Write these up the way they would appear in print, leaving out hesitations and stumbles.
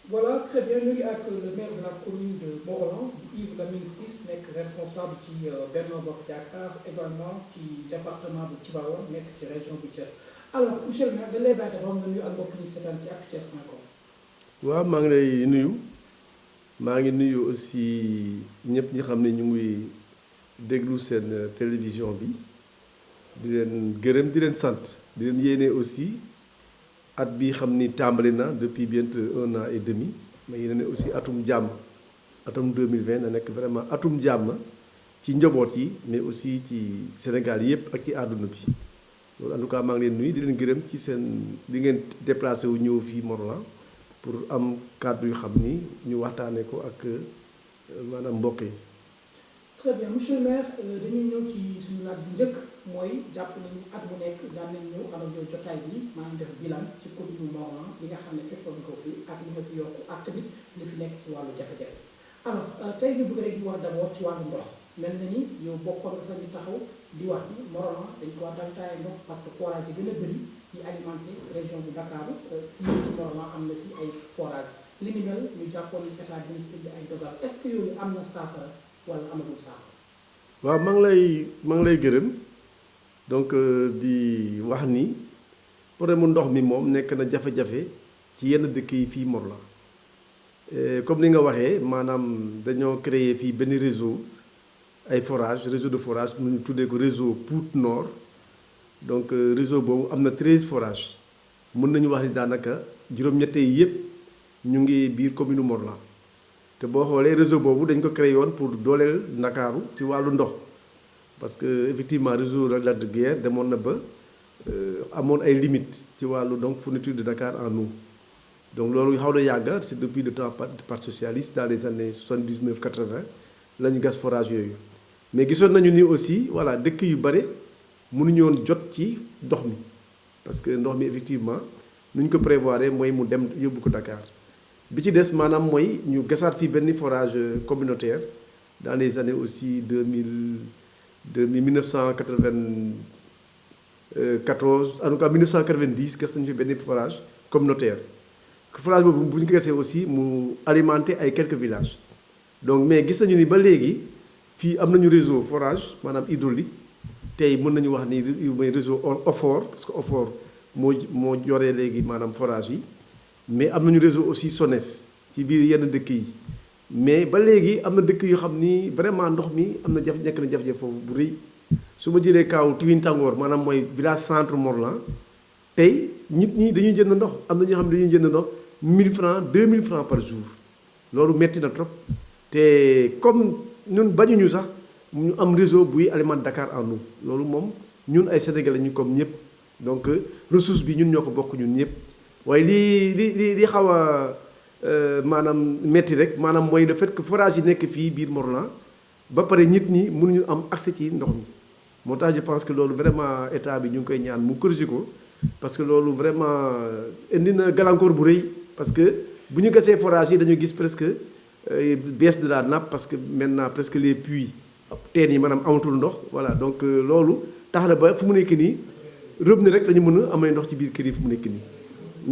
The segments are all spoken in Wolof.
Voilà, très bien. Nous sommes le maire de la commune de Morolan, Yves Lamine Ciss, responsable qui Benno Bokk Yaakaar, également qui département de Tivaouane, qui région de Thiès. Alors, monsieur le maire, de lay bàyyi dafa am na nuyu ak mbokk yi seetaan ci actuthies.com. waaw maa ngi lay nuyu maa ngi nuyu aussi ñëpp ñi xam ne ñu ngi déglu seen télévision bi di leen gërëm di leen sant di leen yéene aussi at bi xam ni tàmbali na depuis bientôt 1 an et demi mais yéene aussi atum jàmm atum 2020 na nekk vraiment atum jàmm ci njaboot yi mais aussi ci Sénégal yëpp ak ci àdduna bi loolu en tout cas maa ngi leen nuyu di leen gërëm ci seen di ngeen déplacé wu ñëw fii Morolan pour am kàddu yu xam ni ñu waxtaanee ko ak maanaam mbokk yi. Très bien monsieur le maire dañuy ñëw ci suñu laaj bu njëkk mooy jàpp nañu at mu nekk daan nañ ñëw am ak yow jotaay bi maa ngi def bilan ci commune Morolan li nga xam ne fekkoon ko fi ak li nga fi yokku ak tamit li fi nekk ci wàllu jafe-jafe. Alors tey ñu bëgg rek di wax d'abord ci wàllu ndox mel na ni yow bokkoon nga sax ñu taxaw di wax ni Morolan dañ ko war daltaay ndox parce que forage yi gën a bëri yi alimenté région bu Dakar fii ci Morolan am na fi ay forage li ni mel ñu jàppoon ni état dina ci indi ay dogal est-ce que yooyu am na saafara wala amagul saafara. waaw maa ngi lay gërëm donc di wax ni problème mu ndox mi moom nekk na jafe-jafe ci yenn dëkk yi fii Morolan comme ni nga waxee maanaam dañoo créer fii benn réseau ay forage réseau de forage mu ñu tuddee ko réseau Pout Nord donc réseau boobu am na 13 forages mën nañu wax ni daanaka juróom-ñett yi yëpp ñu ngi biir commune Morolan te boo xoolee réseau boobu dañ ko créé woon pour dooleel Ndakaaru ci wàllu ndox parce que effectivement réseau Lac de Guiers demoon na ba amoon ay limites ci wàllu donc fourniture de Dakar en eau donc loolu xaw na yàgga c'est depuis le temps parti socialiste dans les années 79 80 la ñu gas forage yooyu mais gisoon nañu ni aussi voilà dëkk yu bare mënuñu woon jot ci ndox mi parce que ndox mi effectivement nu ñu ko prévoir mooy mu dem yóbbu ko Dakar bi ci des maanaam mooy ñu gasaat fii benn forage communautaire dans les années aussi 1994 en tout cas 1990 gas nañu fi benn forage communautaire forage boobu bu ñu ko gasee aussi mu alimenté ay quelques villages donc mais gis nañu ni ba léegi fii am nañu réseau forage maanaam hydraulique tey mën nañu wax ni mooy réseau OFOR parce que OFOR moo yoree léegi maanaam forage yi mais am nañu réseau aussi SONES ci biir yenn dëkk yi mais ba léegi am na dëkk yoo xam ni vraiment ndox mi am na nekk na jafe-jafe foofu bu rëy su ma jëlee kaaw Tiwin Tangoor maanaam mooy village centre Morolan tey nit ñi dañuy jënd ndox am na ñoo xam ne dañuy jënd ndox 1000 francs 2000 francs par jour loolu metti na trop te comme ñun bañuñu sax ñu am réseau buy alimente Dakar en eau loolu moom ñun ay Sénégalais ñu comme ñëpp donc ressource bi ñun ñoo ko bokk ñun ñëpp waaye li xaw a maanaam metti rek maanaam mooy le fait que forage yi nekk fii biir Morolan ba pare nit ñi mënuñu am accès ci ndox mi moo tax je pense que loolu vraiment état bi ñu ngi koy ñaan mu corriger ko parce que loolu vraiment indi na gàllankoor bu rëy parce que bu ñu gasee forage yi dañu gis presque baisse de la nappe parce que maintenant presque les puits teen yi maanaam amatul ndox voilà donc loolu tax na ba fu mu nekk nii robinet rek dañu mën a amee ndox ci biir kër yi fu mu nekk nii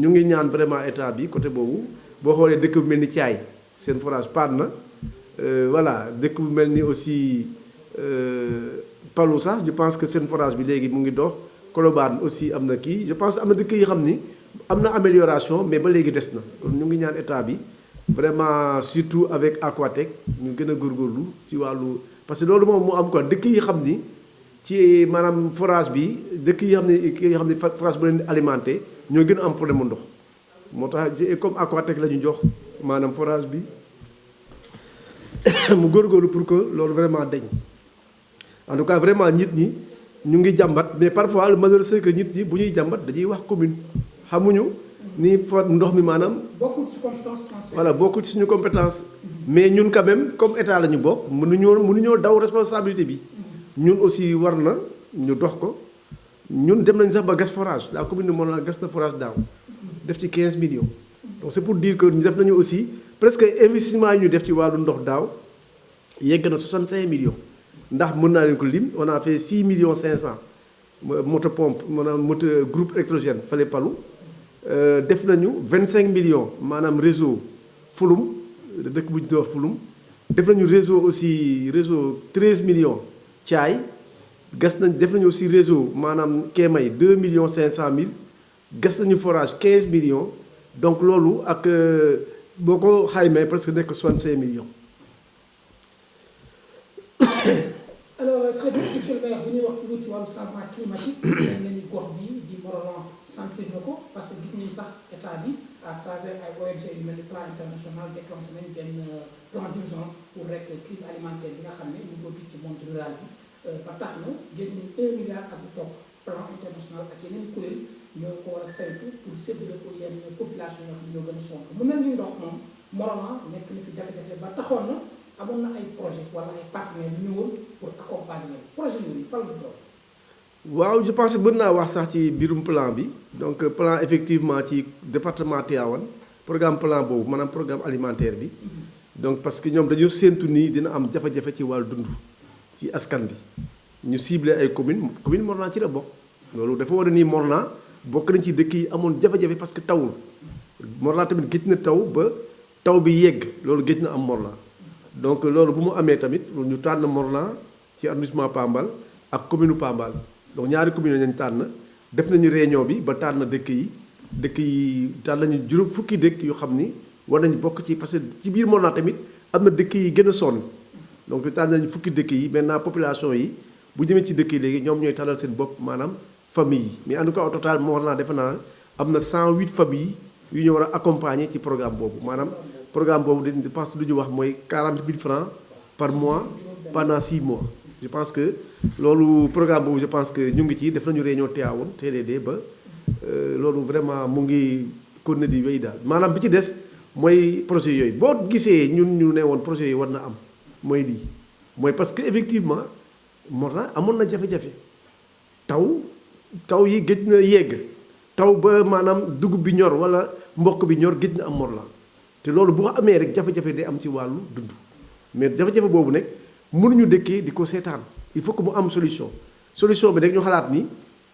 ñu ngi ñaan vraiment état bi côté boobu boo xoolee dëkk bu mel ni Thiaye seen forage panne na voilà dëkk bu mel ni aussi Palu sax je pense que seen forage bi léegi mu ngi dox Colobane aussi am na kii je pense am na dëkk yi xam ni am na amélioration mais ba léegi des na kon ñu ngi ñaan état bi vraiment surtout avec Aquatec ñu gën a góorgóorlu ci wàllu parce que loolu moom moo am quoi dëkk yi xam ni ci maanaam forage bi dëkk yi xam ne forage bu leen alimenté ñoo gën a am problème mu ndox moo tax comme Aquatec la ñu jox maanaam forage bi mu góorgóorlu pour que loolu vraiment dañ en tout cas vraiment nit ñi ñu ngi jàmbat mais parfois le malheur c'est que nit ñi bu ñuy jàmbat dañuy wax commune xamuñu ni ndox mi maanaam. bokkul ci compétence transfert. voilà bokkul ci suñu compétence mais ñun quand même comme état la ñu bokk mënuñoo daw responsabilité bi. ñun aussi war na ñu dox ko ñun dem nañ sax ba gas forage la commune de Mont-Rolland gas na forage daaw def ci 15 millions. donc c'est pour dire que ñu def nañu aussi presque investissement yi ñu def ci wàllu ndox daaw yegg na 65 millions ndax mën naa leen ko lim on a fait 6 millions 500 moto pompe maanaam moto groupe électrogène fale palu def nañu 25 millions maanaam réseau fulum dëkk bu ñu door fulum def nañu réseau aussi réseau 13 millions caay gas nañ def nañu aussi réseau maanaam Kémay 2 millions 500 mille gas nañu forage 15 millions donc loolu ak boo ko xaymee presque nekk 65 millions. alors très bien monsieur le maire bu ñuy wax toujours ci wàllu changement climatique dañ nañu gox bi di Mont-Rolland sentir na ko parce que gis nañu sax état bi à travers ay ONG yu mel ni plan international déclenché nañ benn plan d'urgence pour rek crise alimentaire bi nga xam ne ñu ngi ko gis ci monde rural bi ba tax na jël nañu 1 milliard ak lu topp plan international ak yeneen kuréel ñoo ko war a saytu pour séddale ko yenn population yoo xam ne ñoo gën a sonn mu mel ni ndox moom Mont-Rolland nekk na fi jafe-jafe ba taxoon na amoon na ay projet wala ay partenaires yu ñëwoon pour accompagner projet yooyu fan la doon. waaw je pense que mën naa wax sax ci biirum plan bi donc plan effectivement ci département Tivaouane programme plan boobu maanaam programme alimentaire bi donc parce que ñoom dañoo séentu nii dina am jafe-jafe ci wàllu dund ci askan bi ñu ciblé ay commune Mont-Rolland ci la bokk loolu dafa war a nii Mont-Rolland bokk nañ ci dëkk yi amoon jafe-jafe parce que tawul Mont-Rolland tamit géej na taw ba taw bi yegg loolu géej na am Mont-Rolland donc loolu bu mu amee tamit ñu tànn Mont-Rolland ci arrondissement Pambal ak commune Pambal donc ñaari communes nañ tànn def nañu réunion bi ba tànn dëkk yi tànn nañu juróom fukki dëkk yoo xam ni war nañu bokk ci parce que ci biir Mont-Rolland tamit am na dëkk yi gën a sonn donc tànn nañu fukki dëkk yi maintenant population yi bu jëmee ci dëkk yi léegi ñoom ñooy tànnal seen bopp maanaam famille yi mais en tout cas au total Mont-Rolland defe naa am na 108 familles yu ñu war a accompagner ci programme boobu maanaam programme boobu je pense que lu ñu wax mooy 40 000 francs par mois pendant 6 mois je pense que loolu programme boobu je pense que ñu ngi ci def nañu réunion Tivaouane TDD ba loolu vraiment mu ngi continuer di wéy daal maanaam bi ci des mooy projet yooyu boo gisee ñun ñu ne woon projet yooyu war na am mooy lii mooy parce que effectivement Mont-Rolland amoon na jafe-jafe taw yi gëj na yegg taw ba maanaam dugub bi ñor wala mboq bi ñor gëj na am Mont-Rolland te loolu bu amee rek jafe-jafe day am ci wàllu dund mais jafe-jafe boobu nag mënuñu dëkkee di ko seetaan il faut que mu am solution bi rek ñu xalaat ni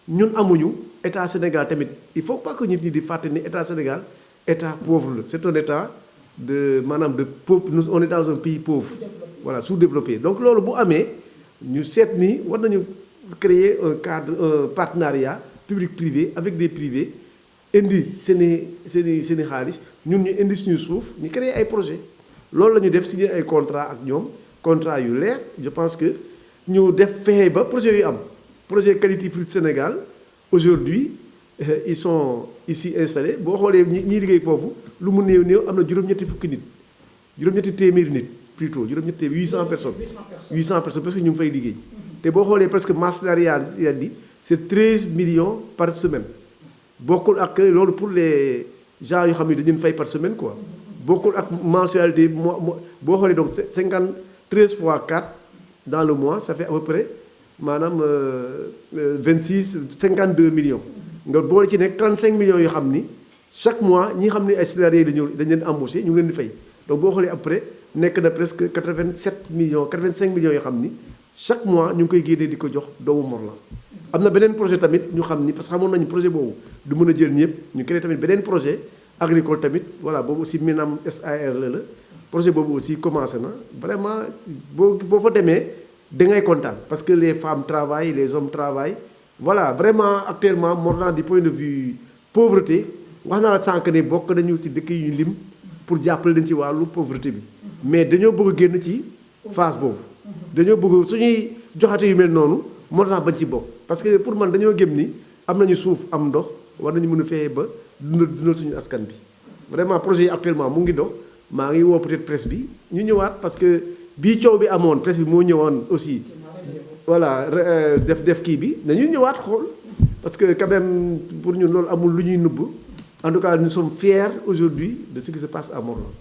ñun amuñu état Sénégal tamit il faut pas que nit ñi di fàtte ni état Sénégal état pauvre la c'est un état de maanaam de pauvre on est dans un pays pauvre voilà sous-développé donc loolu bu amee ñu seet ni war nañu créer un cadre un partenariat public-privé avec des privés indi seeni xaalis ñun ñu indi suñu suuf ñu créer ay projet loolu la ñu def signé ay contrat ak ñoom contrat yu leer je pense que ñu def fexe ba projet yu am projet qualité fruit Sénégal aujourd'hui ils sont ici installés boo xoolee ñi liggéey foofu lu mu néew am na juróom-ñetti fukki nit juróom-ñetti téeméeri nit plutôt juróom-ñetti 800 personnes 800 personnes parce que ñu ngi fay liggéey te boo xoolee presque masse salariale bi c'est 13 millions par semaine bokkul ak loolu pour les gens yoo xam ne dañu fay par semaine quoi bokkul ak mensualité boo xoolee donc 13 fois 4 dans le mois ça fait à peu près maanaam 52 millions nga boole ci nekk 35 millions yoo xam ni chaque mois ñi xam ne ay salariés dañu dañ leen embauché ñu ngi leen di fay donc boo xoolee après nekk na presque 85 millions yoo xam ni chaque mois ñu ngi koy génnee di ko jox doomu Mont-Rolland am na beneen projet tamit ñu xam ni parce que xamoon nañu projet boobu du mën a jël ñëpp ñu créé tamit beneen projet agricole tamit voilà boobu aussi Minam SAR la projet boobu aussi commencé na vraiment boo fa demee da ngay kontaan parce que les femmes travaillent les hommes travaillent voilà vraiment actuellement Mont-Rolland du point de vue pauvreté wax naa la sànq ne bokk nañu ci dëkk yu ñu lim pour jàppale leen ci wàllu pauvreté bi mais dañoo bëgg a génn ci phase boobu dañoo bëgg suñuy joxate yu mel noonu Mont-Rolland bañ ci bokk parce que pour man dañoo gëm ni am nañu suuf am ndox war nañu mën a fexe ba dundal suñu askan bi vraiment projet yi actuellement mu ngi dox maa ngi woo peut-être presse bi ñu ñëwaat parce que bii coow bi amoon presse bi moo ñëwoon aussi voilà def kii bi nañu ñëwaat xool parce que quand même pour ñun loolu amul lu ñuy nubb en tout cas nous sommes fiers aujourd'hui de ce qui se passe à Mont-Rolland.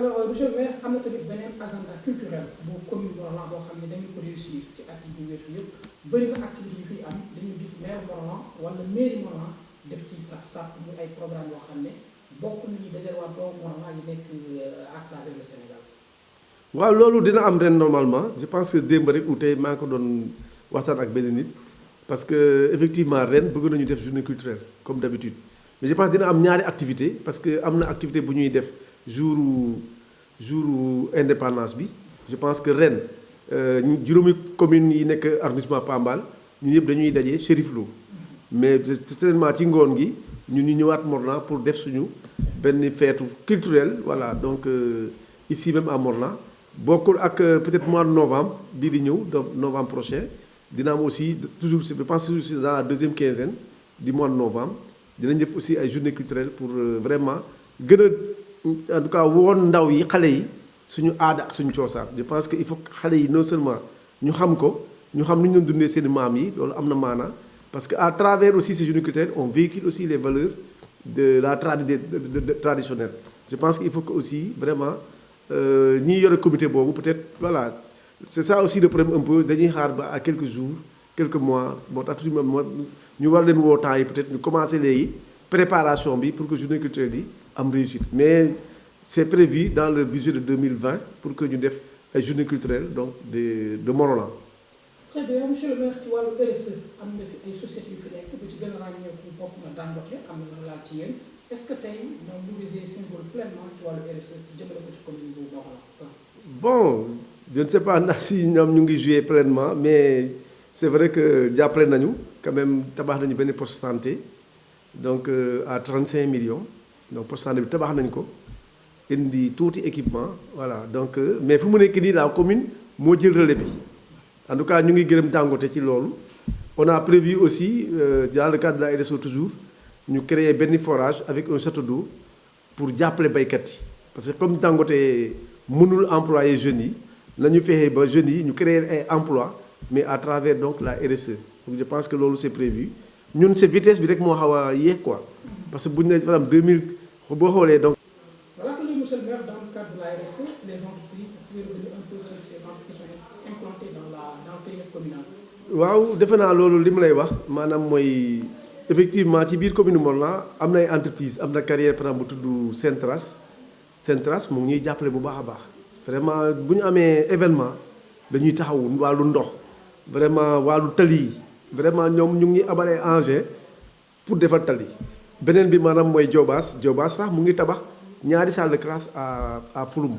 alors monsieur le maire am na tamit beneen agenda culturel bu commune Morolan boo xam ne dañu ko réussir ci at yi ñu weesu yëpp bëri na activité yu fiy am dañuy gis maire Morolan wala mairie Morolan def ci sax muy ay programme yoo xam ne bokk nañu dajal waa doomu Morolan yi nekk à travers le Sénégal. waaw loolu dina am ren normalement je pense que démb rek ou tey maa ngi ko doon waxtaan ak benn nit parce que effectivement ren bëgg nañu def journée culturelle comme d'habitude mais je pense dina am ñaari activité parce que am na activité bu ñuy def jour indépendance bi je pense que ren juróomi commune yi nekk arrondissement Pambal ñun ñëpp dañuy daje Chérif Lo mais certainement ci ngoon gi ñun ñu ñëwaat Morolan pour def suñu benn feetu culturel voilà donc ici même à Morolan bokkul ak peut-être mois de novembre bii di ñëw donc novembre prochain dina am aussi toujours je pense toujours dans la deuxième quinzaine du mois de novembre dinañ def aussi ay journée culturelle pour vraiment gën a en tout cas woon ndaw yi xale yi suñu aada ak suñu coosaan je pense que il faut que xale yi non seulement ñu xam ko ñu xam ni ñu doon dundee seen maam yi loolu am na maanaa parce que à travers aussi ces journées culturelles on véhicule aussi les valeurs de la traditionnelle je pense qu'il faut que aussi vraiment ñi yore comité boobu peut-être voilà c'est ça aussi le problème un peu dañuy xaar ba à quelques jours quelques mois moo tax toujours ñu war leen woo temps yi peut-être ñu commencer léegi préparation bi pour que journée culturelle yi am réussite mais c'est prévu dans le budget de 2020 pour que ñu def ay journée culturelle donc de Morolan. très bien monsieur le maire ci wàllu RSE am na fi ay sociétés yu fi nekk bu ci gën a ràññeeku bokk na Dangote am na lu laal ci yéen est-ce que tey ñoom ñu ngi symbole pleinement ci wàllu RSE ci jëmale ko ci commune bu Morolan. bon je ne sais pas ndax si ñoom ñu ngi jouer pleinement mais c'est vrai que jàppale nañu quand même tabax nañu benn poste santé donc à 35 millions donc poste santé bi tabax nañu ko indi tuuti équipement voilà donc mais fu mu nekk nii la commune moo jël relais bi en tout cas ñu ngi gërëm Dangote ci loolu on a prévu aussi dans le cadre de la RSE toujours ñu créer benn forage avec un château d'eau pour jàppale baykat yi parce que comme Dangote mënul employer jeunes yi nañu fexe ba jeunes yi ñu créer ay emploi mais à travers donc la RSE donc je pense que loolu c'est prévu ñun c'est vitesse bi rek moo xaw a yéex quoi parce que bu ñu nee par exemple 2000 boo xoolee donc. voilà que monsieur le maire dans le cadre de la RSE les entreprises peuvent revenir un peu sur ces entreprises qui sont implantées dans le périmètre communal. waaw defe naa loolu li mu lay wax maanaam mooy effectivement ci biir commune Morolan am na ay entreprises am na carrière par exemple bu tudd Centras mu ngi ñuy jàppale bu baax a baax vraiment bu ñu amee événement dañuy taxaw wàllu ndox vraiment wàllu tali yi vraiment ñoom ñu ngi abal ay engins pour defar tali beneen bi maanaam mooy Jobaas sax mu ngi tabax ñaari salle de classe à Fulum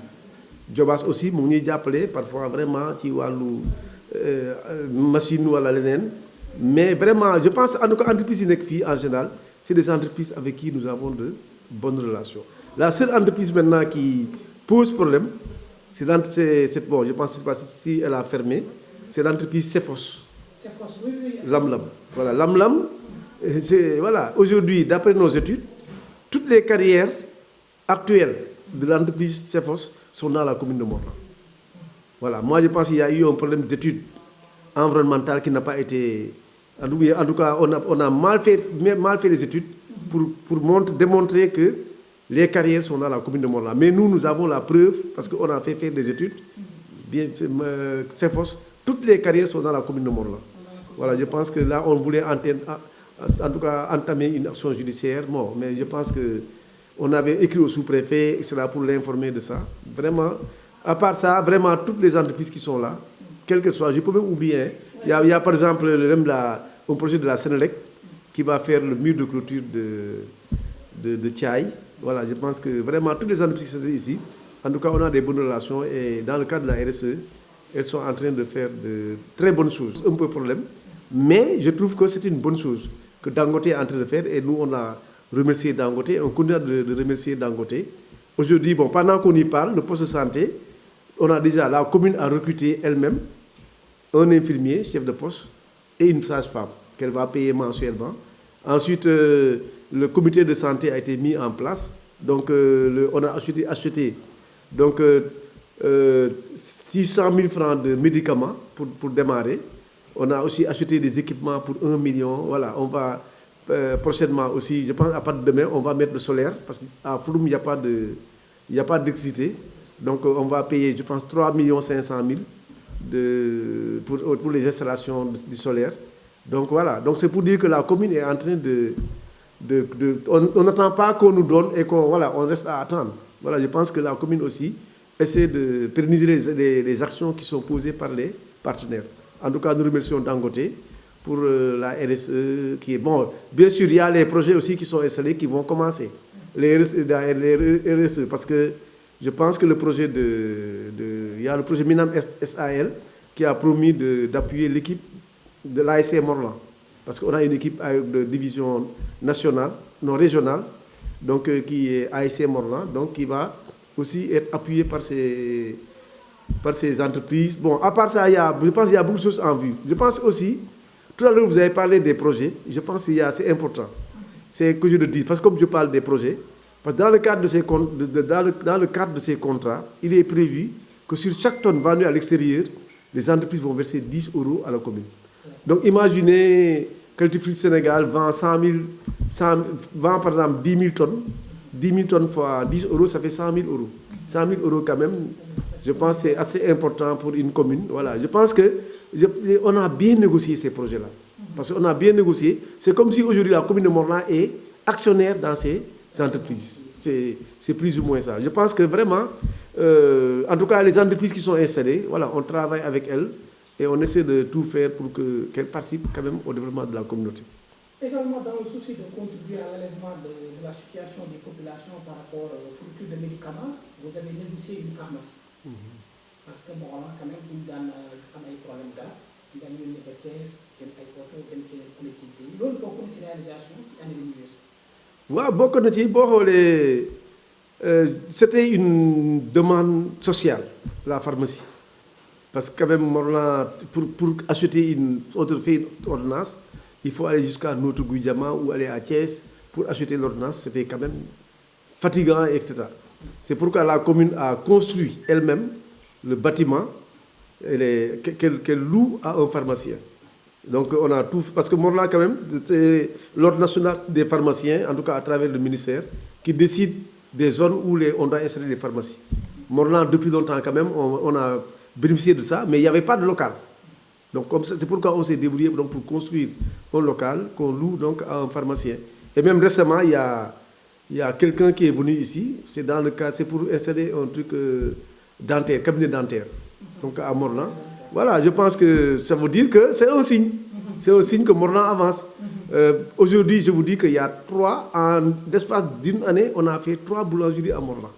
Jobaas aussi mu ngi ñuy jàppale parfois vraiment ci wàllu machine wala leneen mais vraiment je pense en tout cas entreprises yi nekk fii en général c'est des entreprises avec qui nous avons de bonnes relations. La seule entreprise maintenant qui pose problème, c'est bon, je pense que si elle a fermé, c'est l'entreprise Cefos. Cefos, oui. Lamlam. Voilà, Lamlam, voilà, aujourd'hui, d'après nos études, toutes les carrières actuelles de l'entreprise Cefos sont dans la commune de Morolan. Voilà, moi je pense qu'il y a eu un problème d'études environnementales qui n'a pas été... En tout cas, on a mal fait les études pour démontrer que les carrières sont dans la commune de Morolan. Mais nous avons la preuve, parce qu'on a fait faire des études, bien, c'est faux, toutes les carrières sont dans la commune de Morolan. Voilà, je pense que là, on voulait en tout cas entamer une action judiciaire. Bon, mais je pense qu'on avait écrit au sous-préfet, et c'est là pour l'informer de ça. Vraiment, à part ça, vraiment, toutes les entreprises qui sont là, quelles que soient, je peux même oublier, il y a par exemple même un projet de la Sénélec qui va faire le mur de clôture de Thiaï. Voilà, je pense que vraiment toutes les entreprises qui sont ici, en tout cas on a des bonnes relations et dans le cadre de la RSE, elles sont en train de faire de très bonnes choses. Un peu problème, mais je trouve que c'est une bonne chose que Dangote est en train de faire et nous on a remercié Dangote, on continue de remercier Dangote. Aujourd'hui, bon, pendant qu'on y parle, le poste de santé, la commune a recruté elle-même un infirmier, chef de poste, et une sage-femme qu'elle va payer mensuellement. Ensuite, le comité de santé a été mis en place. Donc, on a acheté donc, 600 000 francs de médicaments pour démarrer. On a aussi acheté des équipements pour 1 million. Voilà, on va prochainement aussi, je pense à partir de demain, on va mettre le solaire parce qu'à Fulum, il n'y a pas d'électricité. Donc on va payer, je pense, 3 500 000 pour les installations du solaire. Donc voilà, donc c'est pour dire que la commune est en train on n'attend pas qu'on nous donne et qu'on on reste à attendre. Voilà, je pense que la commune aussi essaie de pérenniser les actions qui sont posées par les partenaires. En tout cas, nous remercions Dangote pour la RSE qui est bon. Bien sûr, il y a les projets aussi qui sont installés qui vont commencer. Les RSE, parce que je pense que le projet il y a le projet Minam SAL qui a promis d'appuyer l'équipe de l'ASC Morlan. Parce qu'on a une équipe de division nationale, non régionale, donc qui est ASC Morlan, donc qui va aussi être appuyée par ces entreprises. Bon, à part ça, je pense qu'il y a beaucoup de choses en vue. Je pense aussi, tout à l'heure vous avez parlé des projets, je pense que c'est important. C'est que je le dis, parce que comme je parle des projets, parce que dans le cadre de ces contrats, il est prévu que sur chaque tonne vendue à l'extérieur, les entreprises vont verser 10 € à la commune. Donc imaginez que le Sénégal vend par exemple 10 000 tonnes. 10 000 tonnes fois 10 €, ça fait 100 000 €. 100 000 € quand même, je pense que c'est assez important pour une commune. Voilà, je pense qu'on a bien négocié ces projets-là. Parce qu'on a bien négocié. C'est comme si aujourd'hui la commune de Morlan est actionnaire dans ces entreprises. C'est plus ou moins ça. Je pense que vraiment, en tout cas les entreprises qui sont installées, voilà, on travaille avec elles et on essaie de tout faire pour qu'elles participent quand même au développement de la communauté. Également, dans le souci de contribuer à l'allègement de la situation des populations par rapport aux fournitures de médicaments, vous avez négocié une pharmacie. Parce que bon, quand même, il y a des problèmes graves. Il y a une hypothèse, il y a des collectivités. Il y a une réalisation qui a été. Oui, c'était une demande sociale, la pharmacie. Parce que quand même, Morlan, pour acheter une ordonnance, il faut aller jusqu'à notre Goudiama ou aller à Thiès pour acheter l'ordonnance. C'était quand même fatigant, etc. C'est pourquoi la commune a construit elle-même le bâtiment qu'elle loue à un pharmacien. Donc on a tout, parce que Morlan quand même, c'est l'ordre national des pharmaciens, en tout cas à travers le ministère, qui décide des zones où on doit installer les pharmacies. Morlan, depuis longtemps quand même, on a bénéficié de ça, mais il n'y avait pas de local. Donc c'est pourquoi on s'est débrouillé pour construire un local qu'on loue donc à un pharmacien. Et même récemment, il y a quelqu'un qui est venu ici, c'est pour installer un truc dentaire, cabinet dentaire, donc à Morlan. Voilà, je pense que ça veut dire que c'est un signe. C'est un signe que Morlan avance. Aujourd'hui, je vous dis qu'il y a en l'espace d'une année, on a fait 3 boulangeries à Morlan.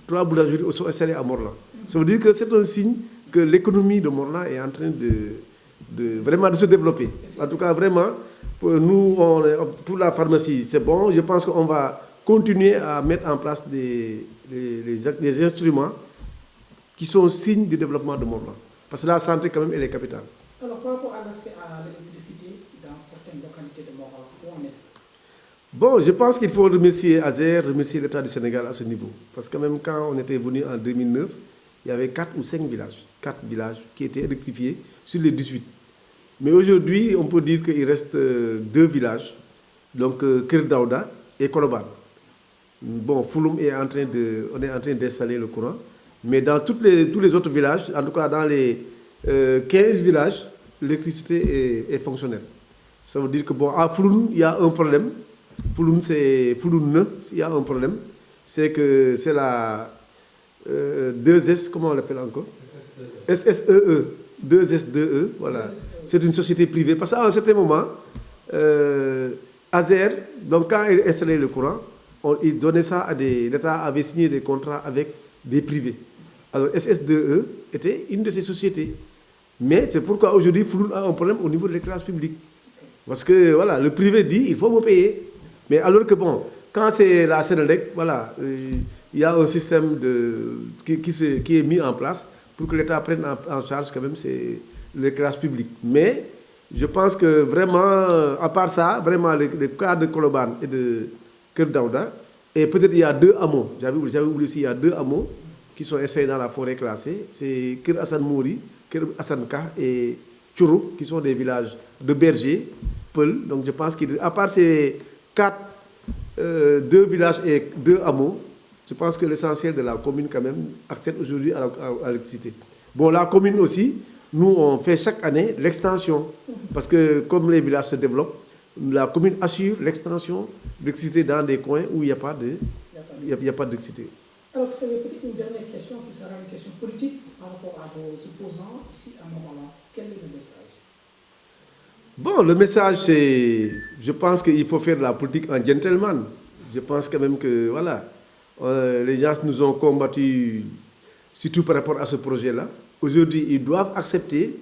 3 boulangeries sont installées à Morlan. Ça veut dire que c'est un signe que l'économie de Morlan est en train vraiment de se développer. En tout cas, vraiment, pour nous, pour la pharmacie, c'est bon. Je pense qu'on va continuer à mettre en place des instruments qui sont signes du développement de Morlan. Parce que la santé, quand même, elle est capitale. Alors, par rapport à l'accès à l'électricité dans certaines localités de Morlan, où en êtes-vous? Bon, je pense qu'il faut remercier ASER, remercier l'État du Sénégal à ce niveau. Parce que même quand on était venu en 2009, il y avait 4 ou 5 villages. 4 villages qui étaient électrifiés sur les 18. Mais aujourd'hui, on peut dire qu'il reste 2 villages, donc Kerdauda et Koloban. Bon, Fouloum on est en train d'installer le courant. Mais dans tous les autres villages, en tout cas dans les 15 villages, l'électricité est fonctionnelle. Ça veut dire que bon, à Fouloum, il y a un problème. Fouloum, il y a un problème. C'est que c'est la 2S, comment on l'appelle encore? SSEE. 2S2E, voilà. C'est une société privée. Parce qu'à un certain moment, ASER, donc quand il installait le courant, il donnait ça à l'État avait signé des contrats avec des privés. Alors SS2E était une de ces sociétés. Mais c'est pourquoi aujourd'hui, Fouloum a un problème au niveau de l'éclairage public. Parce que voilà, le privé dit, il faut me payer. Mais alors que bon, quand c'est la Sénélec, voilà, il y a un système qui est mis en place pour que l'État prenne en charge quand même l'éclairage public. Mais je pense que vraiment, à part ça, vraiment le cas de Koloban et de Kerdauda, et peut-être il y a 2 hameaux, j'avais oublié aussi, il y a 2 hameaux qui sont installés dans la forêt classée, c'est Ker Hassan Mouri, Ker Hassan Ka et Tchourou, qui sont des villages de bergers, Peul. Donc je pense qu'à part ces 2 villages et 2 hameaux, Je pense que l'essentiel de la commune, quand même, accède aujourd'hui à l'électricité. Bon, la commune aussi, nous, on fait chaque année l'extension. Parce que comme les villages se développent, la commune assure l'extension de l'électricité dans des coins où il n'y a pas d'électricité. Alors, peut-être une dernière question qui sera une question politique par rapport à vos opposants ici à Mont-Rolland. Quel est le message? Bon, le message, c'est... Je pense qu'il faut faire de la politique en gentleman. Je pense quand même que, voilà, les gens nous ont combattus, surtout par rapport à ce projet-là. Aujourd'hui, ils doivent accepter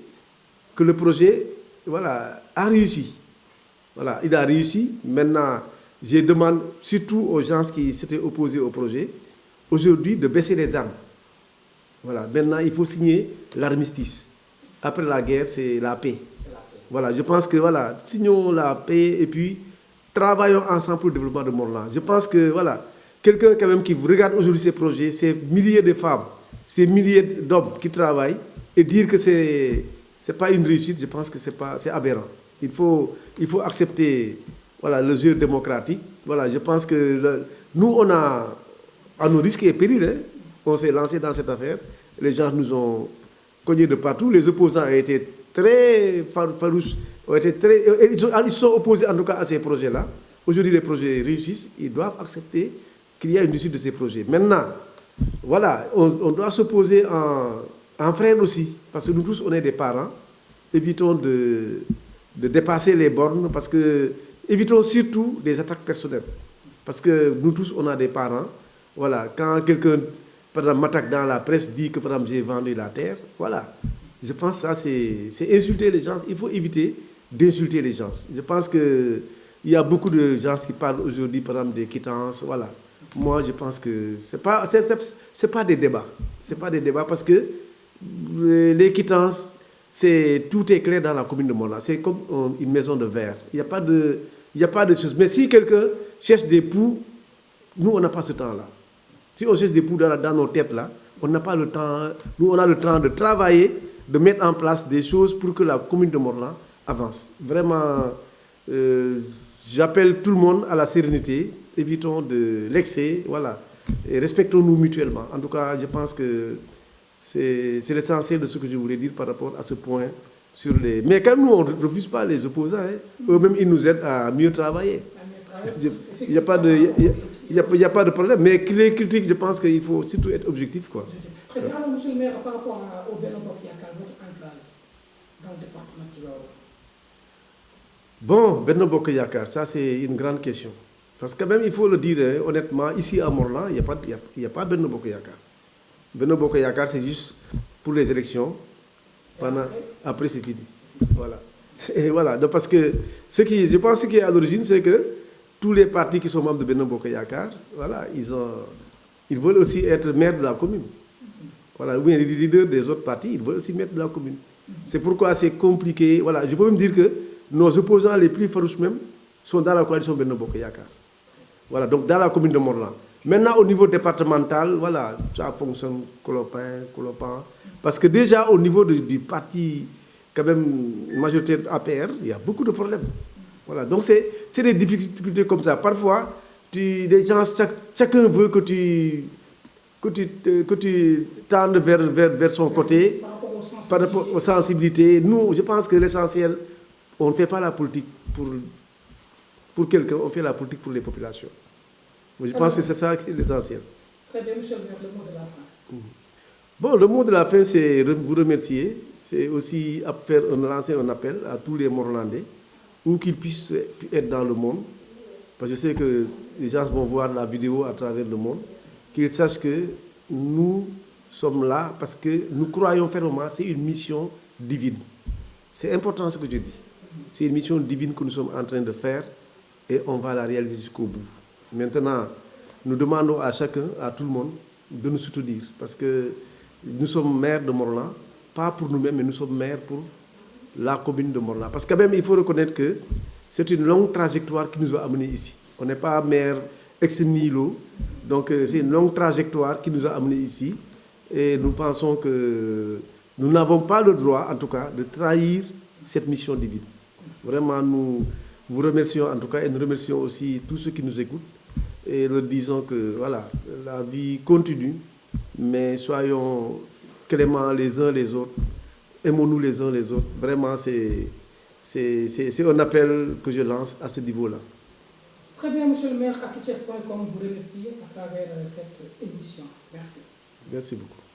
que le projet, voilà, a réussi. Voilà, il a réussi. Maintenant, je demande surtout aux gens qui s'étaient opposés au projet, aujourd'hui, de baisser les armes. Voilà, maintenant, il faut signer l'armistice. Après la guerre, c'est la paix. Voilà, je pense que, voilà, signons la paix et puis travaillons ensemble pour le développement de Mont-Rolland. Je pense que, voilà, quelqu'un quand même qui regarde aujourd'hui ces projets, ces milliers de femmes, ces milliers d'hommes qui travaillent, et dire que c'est pas une réussite, je pense que c'est aberrant. Il faut accepter, voilà, le jeu démocratique. Voilà, je pense que nous, on a, à nos risques et périls, hein, on s'est lancé dans cette affaire. Les gens nous ont cognés de partout. Les opposants ont été très farouches, ils sont opposés en tout cas à ces projets-là. Aujourd'hui, les projets réussissent, ils doivent accepter qu'il y a une réussite de ces projets. Maintenant, voilà, on doit s'opposer en frères aussi, parce que nous tous, on est des parents. Évitons de dépasser les bornes, parce que évitons surtout des attaques personnelles. Parce que nous tous, on a des parents. Voilà, quand quelqu'un, par exemple, m'attaque dans la presse, dit que, par exemple, j'ai vendu la terre, voilà. Je pense que ça, c'est insulter les gens. Il faut éviter d'insulter les gens. Je pense qu'il y a beaucoup de gens qui parlent aujourd'hui, par exemple, des quittances, voilà. Moi, je pense que c'est pas des débats. C'est pas des débats parce que les quittances, tout est clair dans la commune de Mont-Rolland. C'est comme une maison de verre. Il n'y a pas de choses. Mais si quelqu'un cherche des poux, nous, on n'a pas ce temps-là. Si on cherche des poux dans nos têtes, là, on n'a pas le temps. Nous, on a le temps de travailler, de mettre en place des choses pour que la commune de Mont-Rolland avance. Vraiment, j'appelle tout le monde à la sérénité. Évitons de l'excès, voilà. Et respectons-nous mutuellement. En tout cas, je pense que c'est l'essentiel de ce que je voulais dire par rapport à ce point. Mais quand même, nous, on ne refuse pas les opposants. Hein. Eux-mêmes, ils nous aident à mieux travailler. Il n'y a pas de problème. Mais les critiques, je pense qu'il faut surtout être objectif, quoi. Très bien. Alors, monsieur le maire, par rapport au Benno Bokk Yaakaar, votre enclave dans le département de Tivaouane. Bon, Benno Bokk Yaakaar, ça c'est une grande question. Parce que quand même, il faut le dire, hein, honnêtement, ici à Mont-Rolland, il n'y a pas Benno Bokk Yaakaar. Benno Bokk Yaakaar, c'est juste pour les élections. Après, c'est fini. Voilà. Et voilà. Donc, parce que je pense que ce qui est à l'origine, c'est que tous les partis qui sont membres de Benno Bokk Yaakaar, voilà, ils veulent aussi être maires de la commune. Voilà. Ou bien les leaders des autres partis, ils veulent aussi maires de la commune. C'est pourquoi c'est compliqué. Voilà. Je peux même dire que nos opposants les plus farouches même sont dans la coalition Benno Bokk Yaakaar. Voilà, donc dans la commune de Mont-Rolland. Maintenant, au niveau départemental, voilà, ça fonctionne colopan. Parce que déjà, au niveau du parti, quand même, majoritaire APR, il y a beaucoup de problèmes. Voilà, donc c'est des difficultés comme ça. Parfois, les gens, chacun veut que tu tendes vers son côté, par rapport aux sensibilités. Nous, je pense que l'essentiel, on ne fait pas la politique pour quelqu'un, on fait la politique pour les populations. Je pense que c'est ça qui est l'essentiel. Très bien, monsieur le maire, le mot de la fin. Bon, le mot de la fin, c'est vous remercier. C'est aussi lancer un appel à tous les Mont-Rollandais, où qu'ils puissent être dans le monde. Parce que je sais que les gens vont voir la vidéo à travers le monde. Qu'ils sachent que nous sommes là parce que nous croyons fermement, c'est une mission divine. C'est important ce que je dis. C'est une mission divine que nous sommes en train de faire et on va la réaliser jusqu'au bout. Maintenant, nous demandons à chacun, à tout le monde, de nous soutenir parce que nous sommes maires de Mont-Rolland, pas pour nous-mêmes, mais nous sommes maires pour la commune de Mont-Rolland. Parce que quand même, il faut reconnaître que c'est une longue trajectoire qui nous a amenés ici. On n'est pas maire ex nihilo, donc c'est une longue trajectoire qui nous a amenés ici et nous pensons que nous n'avons pas le droit, en tout cas, de trahir cette mission divine. Vraiment, nous vous remercions en tout cas et nous remercions aussi tous ceux qui nous écoutent et leur disons que voilà, la vie continue, mais soyons cléments les uns les autres, aimons-nous les uns les autres. Vraiment, c'est un appel que je lance à ce niveau-là. Très bien, monsieur le maire, à touthies.com vous remercie à travers cette émission. Merci. Merci beaucoup.